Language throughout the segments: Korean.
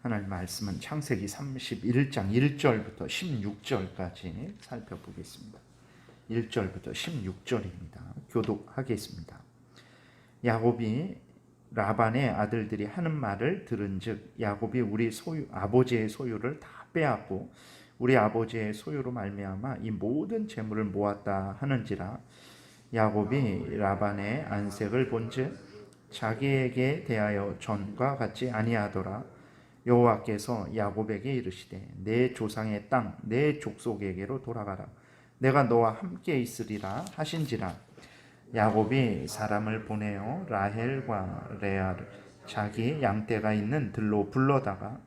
하나님 말씀은 창세기 31장 1절부터 16절까지 살펴보겠습니다. 1절부터 16절입니다. 교독하겠습니다. 야곱이 라반의 아들들이 하는 말을 들은즉 야곱이 우리 아버지의 소유를 다 빼앗고 우리 아버지의 소유로 말미암아 이 모든 재물을 모았다 하는지라. 야곱이 라반의 안색을 본즉 자기에게 대하여 전과 같지 아니하더라. 여호와께서 야곱에게 이르시되 내 조상의 땅 내 족속에게로 돌아가라. 내가 너와 함께 있으리라 하신지라. 야곱이 사람을 보내어 라헬과 레아를 자기 양떼가 있는 들로 불러다가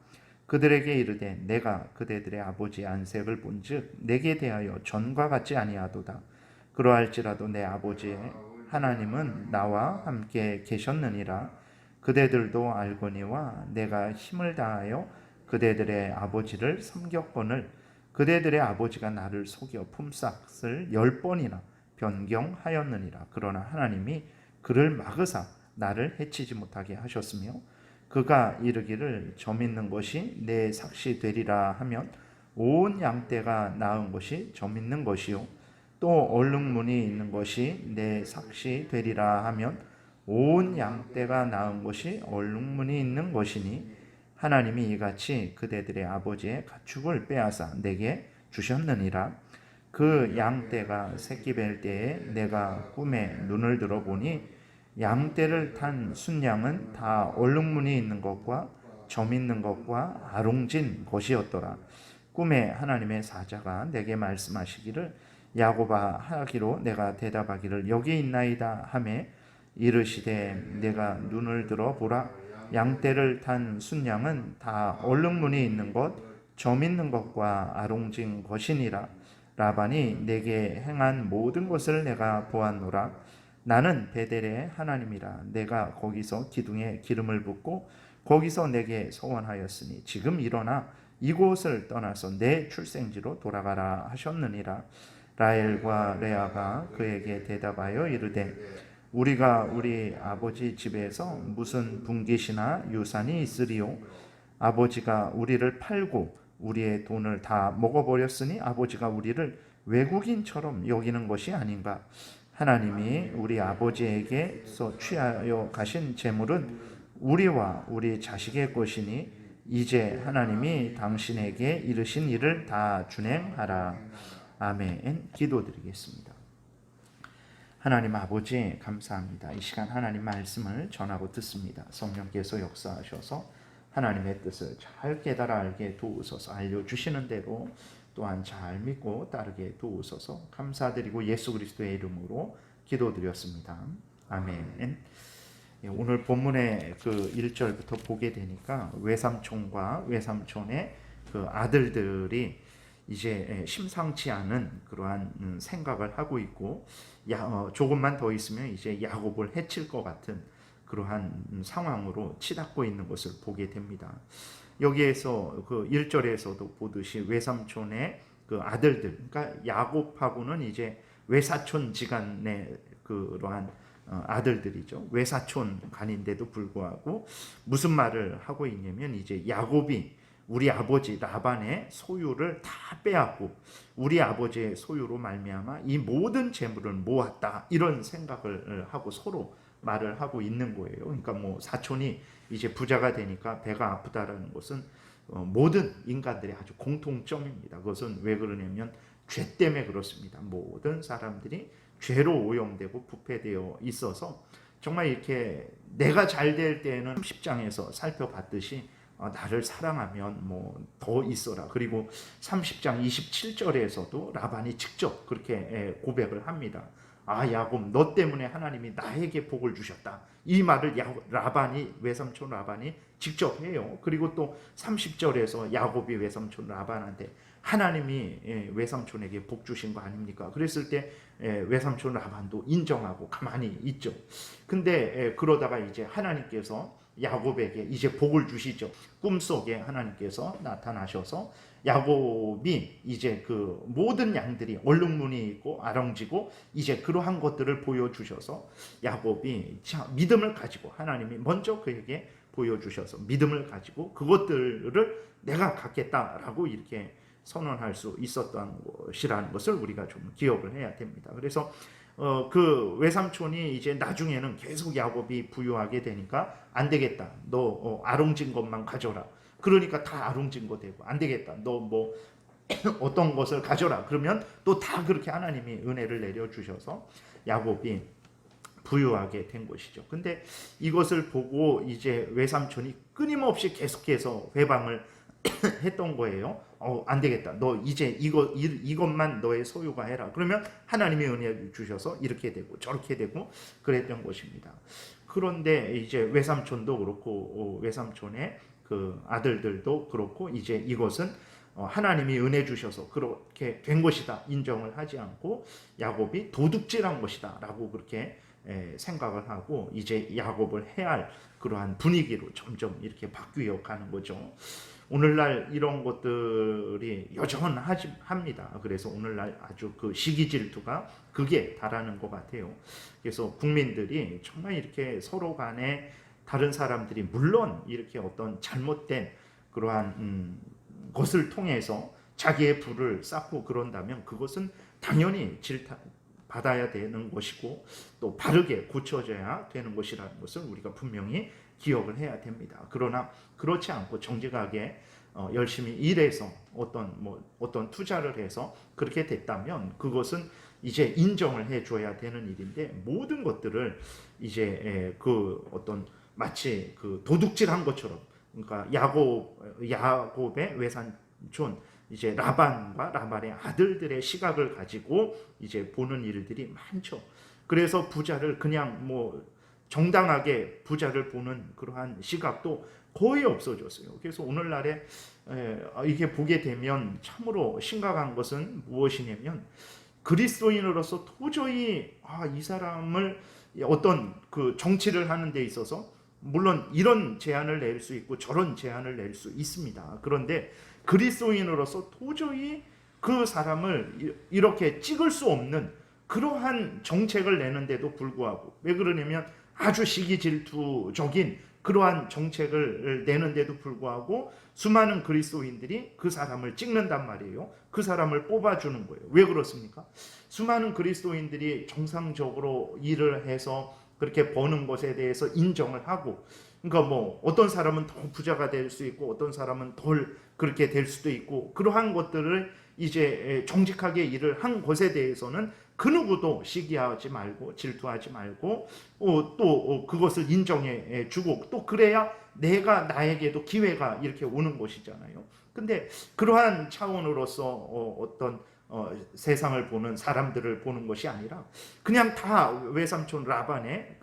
그들에게 이르되 내가 그대들의 아버지 안색을 본즉 내게 대하여 전과 같지 아니하도다. 그러할지라도 내 아버지의 하나님은 나와 함께 계셨느니라. 그대들도 알거니와 내가 힘을 다하여 그대들의 아버지를 섬겼거늘 그대들의 아버지가 나를 속여 품삯을 10번이나 변경하였느니라. 그러나 하나님이 그를 막으사 나를 해치지 못하게 하셨으며 그가 이르기를 점 있는 것이 내 삭시 되리라 하면 온 양떼가 낳은 것이 점 있는 것이요 또 얼룩무늬 있는 것이 내 삭시 되리라 하면 온 양떼가 낳은 것이 얼룩무늬 있는 것이니 하나님이 이같이 그대들의 아버지의 가축을 빼앗아 내게 주셨느니라. 그 양떼가 새끼 뵐 때에 내가 꿈에 눈을 들어보니 양떼를 탄 순양은 다 얼룩무늬 있는 것과 점 있는 것과 아롱진 것이었더라. 꿈에 하나님의 사자가 내게 말씀하시기를 야곱아 하기로 내가 대답하기를 여기 있나이다 하매 이르시되 내가 눈을 들어 보라. 양떼를 탄 순양은 다 얼룩무늬 있는 것, 점 있는 것과 아롱진 것이니라. 라반이 내게 행한 모든 것을 내가 보았노라. 나는 베델의 하나님이라. 내가 거기서 기둥에 기름을 붓고 거기서 내게 소원하였으니 지금 일어나 이곳을 떠나서 내 출생지로 돌아가라 하셨느니라. 라헬과 레아가 그에게 대답하여 이르되 우리가 우리 아버지 집에서 무슨 분깃이나 유산이 있으리요? 아버지가 우리를 팔고 우리의 돈을 다 먹어버렸으니 아버지가 우리를 외국인처럼 여기는 것이 아닌가? 하나님이 우리 아버지에게서 취하여 가신 재물은 우리와 우리 자식의 것이니 이제 하나님이 당신에게 이르신 일을 다 준행하라. 아멘. 기도드리겠습니다. 하나님 아버지 감사합니다. 이 시간 하나님 말씀을 전하고 듣습니다. 성령께서 역사하셔서 하나님의 뜻을 잘 깨달아 알게 도우소서. 알려주시는 대로 또한 잘 믿고 따르게 도우소서. 감사드리고 예수 그리스도의 이름으로 기도드렸습니다. 아멘. 오늘 본문의 그 1절부터 보게 되니까 외삼촌과 외삼촌의 그 아들들이 이제 심상치 않은 그러한 생각을 하고 있고 조금만 더 있으면 이제 야곱을 해칠 것 같은 그러한 상황으로 치닫고 있는 것을 보게 됩니다. 여기에서 그 1절에서도 보듯이 외삼촌의 그 아들들, 그러니까 야곱하고는 이제 외사촌 지간의 그러한 아들들이죠. 외사촌 간인데도 불구하고 무슨 말을 하고 있냐면 이제 야곱이 우리 아버지 라반의 소유를 다 빼앗고 우리 아버지의 소유로 말미암아 이 모든 재물을 모았다 이런 생각을 하고 서로 말을 하고 있는 거예요. 그러니까 뭐 사촌이 이제 부자가 되니까 배가 아프다라는 것은 모든 인간들의 아주 공통점입니다. 그것은 왜 그러냐면 죄 때문에 그렇습니다. 모든 사람들이 죄로 오염되고 부패되어 있어서 정말 이렇게 내가 잘 될 때에는 30장에서 살펴봤듯이 나를 사랑하면 뭐 더 있어라. 그리고 30장 27절에서도 라반이 직접 그렇게 고백을 합니다. 아 야곱 너 때문에 하나님이 나에게 복을 주셨다. 이 말을 라반이 외삼촌 라반이 직접 해요. 그리고 또 30절에서 야곱이 외삼촌 라반한테 하나님이 외삼촌에게 복 주신 거 아닙니까? 그랬을 때 외삼촌 라반도 인정하고 가만히 있죠. 근데 그러다가 이제 하나님께서 야곱에게 이제 복을 주시죠. 꿈속에 하나님께서 나타나셔서 야곱이 이제 그 모든 양들이 얼룩무늬 있고 아렁지고 이제 그러한 것들을 보여주셔서 야곱이 믿음을 가지고 하나님이 먼저 그에게 보여주셔서 믿음을 가지고 그것들을 내가 갖겠다라고 이렇게 선언할 수 있었던 것이라는 것을 우리가 좀 기억을 해야 됩니다. 그래서 그 외삼촌이 이제 나중에는 계속 야곱이 부유하게 되니까 안 되겠다. 너 아롱진 것만 가져라. 그러니까 다 아롱진 거 되고 안 되겠다. 너 뭐 어떤 것을 가져라. 그러면 또 다 그렇게 하나님이 은혜를 내려주셔서 야곱이 부유하게 된 것이죠. 근데 이것을 보고 이제 외삼촌이 끊임없이 계속해서 회방을 했던 거예요. 안 되겠다. 너 이제 이것만 너의 소유가 해라. 그러면 하나님이 은혜 주셔서 이렇게 되고 저렇게 되고 그랬던 것입니다. 그런데 이제 외삼촌도 그렇고 외삼촌의 그 아들들도 그렇고 이제 이것은 하나님이 은혜 주셔서 그렇게 된 것이다 인정을 하지 않고 야곱이 도둑질한 것이다 라고 그렇게 생각을 하고 이제 야곱을 해할 그러한 분위기로 점점 이렇게 바뀌어 가는 거죠. 오늘날 이런 것들이 여전합니다. 그래서 오늘날 아주 그 시기 질투가 극에 달하는 것 같아요. 그래서 국민들이 정말 이렇게 서로 간에 다른 사람들이 물론 이렇게 어떤 잘못된 그러한 것을 통해서 자기의 부를 쌓고 그런다면 그것은 당연히 받아야 되는 것이고 또 바르게 고쳐져야 되는 것이라는 것을 우리가 분명히 기억을 해야 됩니다. 그러나 그렇지 않고 정직하게 열심히 일해서 어떤 투자를 해서 그렇게 됐다면 그것은 이제 인정을 해줘야 되는 일인데 모든 것들을 이제 그 어떤 마치 그 도둑질한 것처럼 그러니까 야곱의 외삼촌 이제 라반과 라반의 아들들의 시각을 가지고 이제 보는 일들이 많죠. 그래서 부자를 그냥 뭐 정당하게 부자를 보는 그러한 시각도 거의 없어졌어요. 그래서 오늘날에 이게 보게 되면 참으로 심각한 것은 무엇이냐면 그리스도인으로서 도저히 이 사람을 어떤 그 정치를 하는 데 있어서 물론 이런 제안을 낼 수 있고 저런 제안을 낼 수 있습니다. 그런데 그리스도인으로서 도저히 그 사람을 이렇게 찍을 수 없는 그러한 정책을 내는데도 불구하고 왜 그러냐면 아주 시기질투적인 그러한 정책을 내는데도 불구하고 수많은 그리스도인들이 그 사람을 찍는단 말이에요. 그 사람을 뽑아주는 거예요. 왜 그렇습니까? 수많은 그리스도인들이 정상적으로 일을 해서 그렇게 버는 것에 대해서 인정을 하고 그러니까 뭐 어떤 사람은 더 부자가 될 수 있고 어떤 사람은 덜 그렇게 될 수도 있고 그러한 것들을 이제 정직하게 일을 한 것에 대해서는 그 누구도 시기하지 말고 질투하지 말고 또 그것을 인정해 주고 또 그래야 나에게도 기회가 이렇게 오는 것이잖아요. 근데 그러한 차원으로서 어떤 세상을 보는 사람들을 보는 것이 아니라 그냥 다 외삼촌 라반의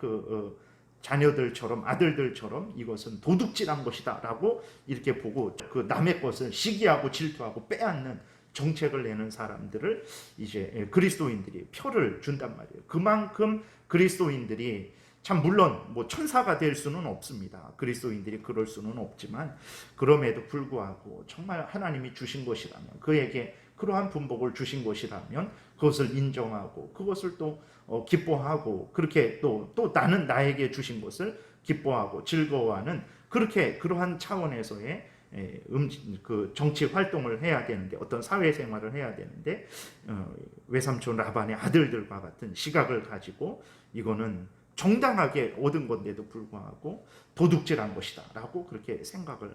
자녀들처럼 아들들처럼 이것은 도둑질한 것이다 라고 이렇게 보고 그 남의 것을 시기하고 질투하고 빼앗는 정책을 내는 사람들을 이제 그리스도인들이 표를 준단 말이에요. 그만큼 그리스도인들이 참 물론 뭐 천사가 될 수는 없습니다. 그리스도인들이 그럴 수는 없지만 그럼에도 불구하고 정말 하나님이 주신 것이라면 그에게 그러한 분복을 주신 것이라면 그것을 인정하고 그것을 또 기뻐하고 그렇게 또 나는 나에게 주신 것을 기뻐하고 즐거워하는 그러한 차원에서의 그 정치 활동을 해야 되는데 어떤 사회생활을 해야 되는데 외삼촌 라반의 아들들과 같은 시각을 가지고 이거는 정당하게 얻은 건데도 불구하고 도둑질한 것이다 라고 그렇게 생각을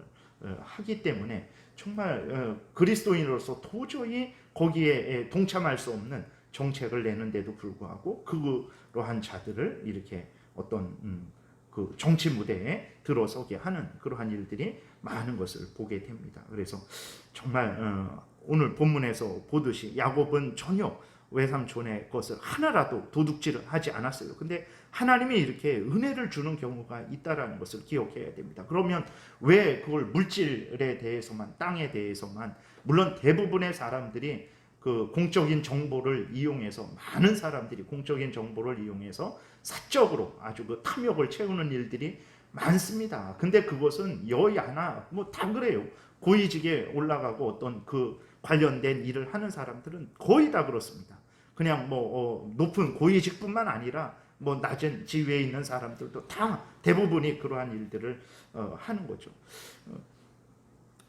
하기 때문에 정말 그리스도인으로서 도저히 거기에 동참할 수 없는 정책을 내는데도 불구하고 그러한 자들을 이렇게 어떤 그 정치 무대에 들어서게 하는 그러한 일들이 많은 것을 보게 됩니다. 그래서 정말 오늘 본문에서 보듯이 야곱은 전혀 외삼촌의 것을 하나라도 도둑질을 하지 않았어요. 근데 하나님이 이렇게 은혜를 주는 경우가 있다라는 것을 기억해야 됩니다. 그러면 왜 그걸 물질에 대해서만 땅에 대해서만 물론 대부분의 사람들이 그 공적인 정보를 이용해서 많은 사람들이 공적인 정보를 이용해서 사적으로 아주 그 탐욕을 채우는 일들이 많습니다. 근데 그것은 여야나 뭐 다 그래요. 고위직에 올라가고 어떤 그 관련된 일을 하는 사람들은 거의 다 그렇습니다. 그냥 뭐 높은 고위직뿐만 아니라 뭐 낮은 지위에 있는 사람들도 다 대부분이 그러한 일들을 하는 거죠.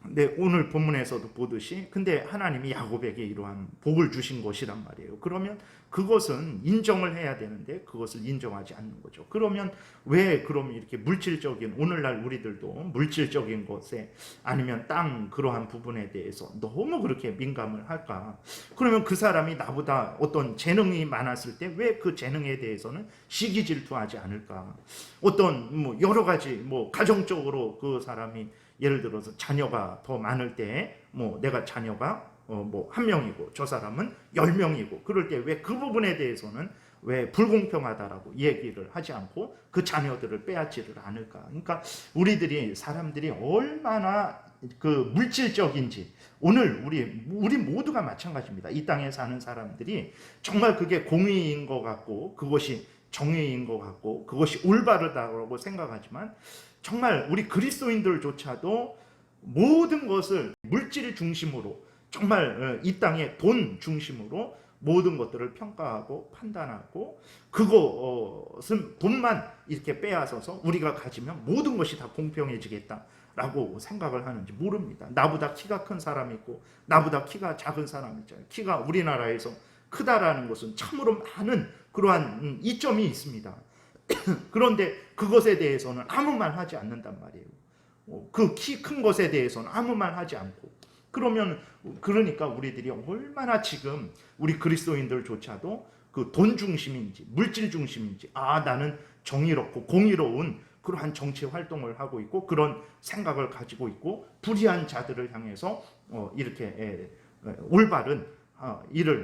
네, 오늘 본문에서도 보듯이 근데 하나님이 야곱에게 이러한 복을 주신 것이란 말이에요. 그러면 그것은 인정을 해야 되는데 그것을 인정하지 않는 거죠. 그러면 왜 그럼 이렇게 물질적인 오늘날 우리들도 물질적인 것에 아니면 땅 그러한 부분에 대해서 너무 그렇게 민감을 할까? 그러면 그 사람이 나보다 어떤 재능이 많았을 때 왜 그 재능에 대해서는 시기 질투하지 않을까? 어떤 뭐 여러 가지 뭐 가정적으로 그 사람이 예를 들어서 자녀가 더 많을 때 뭐 내가 자녀가 뭐 한 명이고 저 사람은 10명이고 그럴 때 왜 그 부분에 대해서는 왜 불공평하다라고 얘기를 하지 않고 그 자녀들을 빼앗지를 않을까? 그러니까 우리들이 사람들이 얼마나 그 물질적인지 오늘 우리 모두가 마찬가지입니다. 이 땅에 사는 사람들이 정말 그게 공의인 것 같고 그것이 정의인 것 같고 그것이 올바르다고 생각하지만 정말 우리 그리스도인들조차도 모든 것을 물질 중심으로 정말 이 땅의 돈 중심으로 모든 것들을 평가하고 판단하고 그것은 돈만 이렇게 빼앗아서 우리가 가지면 모든 것이 다 공평해지겠다라고 생각을 하는지 모릅니다. 나보다 키가 큰 사람이 있고 나보다 키가 작은 사람이 있잖아요. 키가 우리나라에서 크다라는 것은 참으로 많은 그러한 이점이 있습니다. 그런데 그것에 대해서는 아무 말 하지 않는단 말이에요. 그 키 큰 것에 대해서는 아무 말 하지 않고 그러니까 우리들이 얼마나 지금 우리 그리스도인들조차도 그 돈 중심인지 물질 중심인지 나는 정의롭고 공의로운 그러한 정치 활동을 하고 있고 그런 생각을 가지고 있고 불의한 자들을 향해서 이렇게 올바른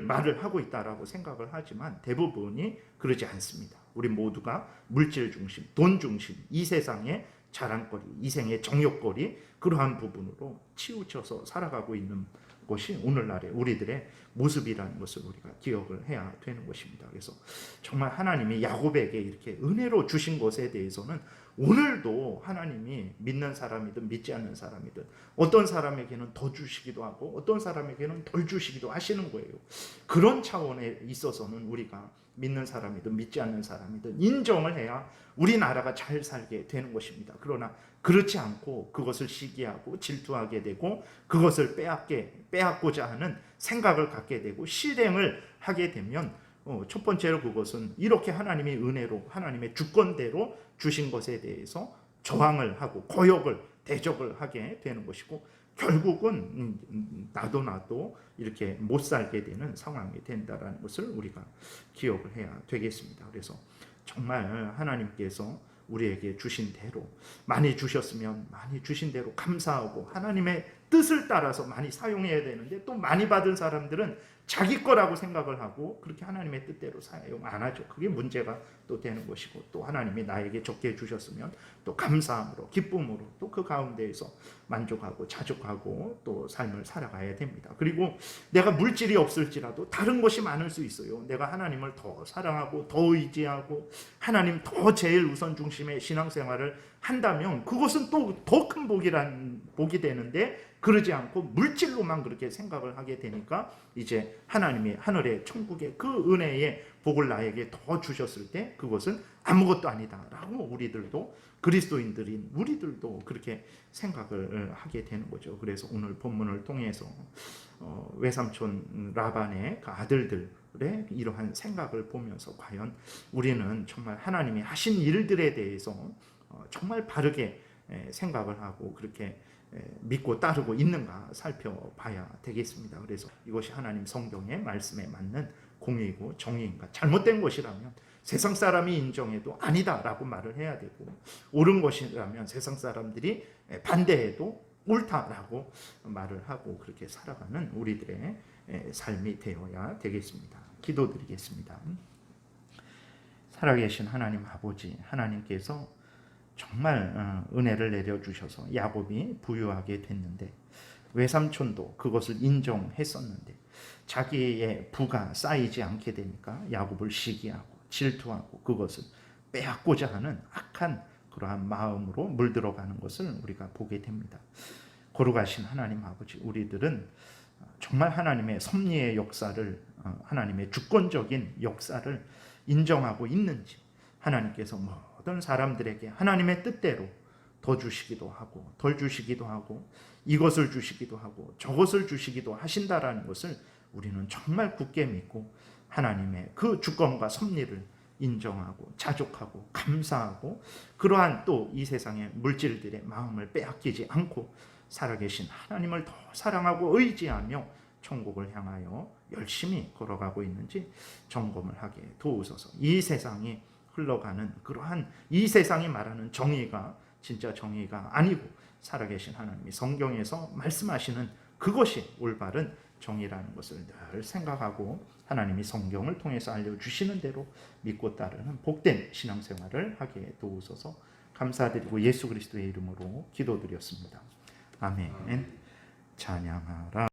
말을 하고 있다라고 생각을 하지만 대부분이 그러지 않습니다. 우리 모두가 물질 중심, 돈 중심, 이 세상의 자랑거리, 이생의 정욕거리 그러한 부분으로 치우쳐서 살아가고 있는 것이 오늘날의 우리들의 모습이라는 것을 우리가 기억을 해야 되는 것입니다. 그래서 정말 하나님이 야곱에게 이렇게 은혜로 주신 것에 대해서는 오늘도 하나님이 믿는 사람이든 믿지 않는 사람이든 어떤 사람에게는 더 주시기도 하고 어떤 사람에게는 덜 주시기도 하시는 거예요. 그런 차원에 있어서는 우리가 믿는 사람이든 믿지 않는 사람이든 인정을 해야 우리나라가 잘 살게 되는 것입니다. 그러나 그렇지 않고 그것을 시기하고 질투하게 되고 그것을 빼앗고자 하는 생각을 갖게 되고 실행을 하게 되면 첫 번째로 그것은 이렇게 하나님의 은혜로 하나님의 주권대로 주신 것에 대해서 저항을 하고 거역을 대적을 하게 되는 것이고 결국은 나도 이렇게 못 살게 되는 상황이 된다라는 것을 우리가 기억을 해야 되겠습니다. 그래서 정말 하나님께서 우리에게 주신 대로 많이 주셨으면 많이 주신 대로 감사하고 하나님의 뜻을 따라서 많이 사용해야 되는데 또 많이 받은 사람들은 자기 거라고 생각을 하고 그렇게 하나님의 뜻대로 사용 안 하죠. 그게 문제가 또 되는 것이고 또 하나님이 나에게 적게 주셨으면 또 감사함으로 기쁨으로 또 그 가운데에서 만족하고 자족하고 또 삶을 살아가야 됩니다. 그리고 내가 물질이 없을지라도 다른 것이 많을 수 있어요. 내가 하나님을 더 사랑하고 더 의지하고 하나님 더 제일 우선 중심의 신앙생활을 한다면 그것은 또 더 큰 복이 되는데 그러지 않고 물질로만 그렇게 생각을 하게 되니까 이제 하나님이 하늘의 천국의 그 은혜의 복을 나에게 더 주셨을 때 그것은 아무것도 아니다라고 우리들도 그리스도인들인 우리들도 그렇게 생각을 하게 되는 거죠. 그래서 오늘 본문을 통해서 외삼촌 라반의 그 아들들의 이러한 생각을 보면서 과연 우리는 정말 하나님이 하신 일들에 대해서 정말 바르게 생각을 하고 그렇게 믿고 따르고 있는가 살펴봐야 되겠습니다. 그래서 이것이 하나님 성경의 말씀에 맞는 공의이고 정의인가 잘못된 것이라면 세상 사람이 인정해도 아니다라고 말을 해야 되고 옳은 것이라면 세상 사람들이 반대해도 옳다라고 말을 하고 그렇게 살아가는 우리들의 삶이 되어야 되겠습니다. 기도드리겠습니다. 살아계신 하나님 아버지 하나님께서 정말 은혜를 내려주셔서 야곱이 부유하게 됐는데 외삼촌도 그것을 인정했었는데 자기의 부가 쌓이지 않게 되니까 야곱을 시기하고 질투하고 그것을 빼앗고자 하는 악한 그러한 마음으로 물들어가는 것을 우리가 보게 됩니다. 거룩하신 하나님 아버지 우리들은 정말 하나님의 섭리의 역사를 하나님의 주권적인 역사를 인정하고 있는지 하나님께서 모든 사람들에게 하나님의 뜻대로 더 주시기도 하고 덜 주시기도 하고 이것을 주시기도 하고 저것을 주시기도 하신다라는 것을 우리는 정말 굳게 믿고 하나님의 그 주권과 섭리를 인정하고 자족하고 감사하고 그러한 또 이 세상의 물질들의 마음을 빼앗기지 않고 살아계신 하나님을 더 사랑하고 의지하며 천국을 향하여 열심히 걸어가고 있는지 점검을 하게 도우소서. 이 세상이 흘러가는 그러한 이 세상이 말하는 정의가 진짜 정의가 아니고 살아계신 하나님이 성경에서 말씀하시는 그것이 올바른 정의라는 것을 늘 생각하고 하나님이 성경을 통해서 알려주시는 대로 믿고 따르는 복된 신앙생활을 하게 도우소서. 감사드리고 예수 그리스도의 이름으로 기도드렸습니다. 아멘. 찬양하라.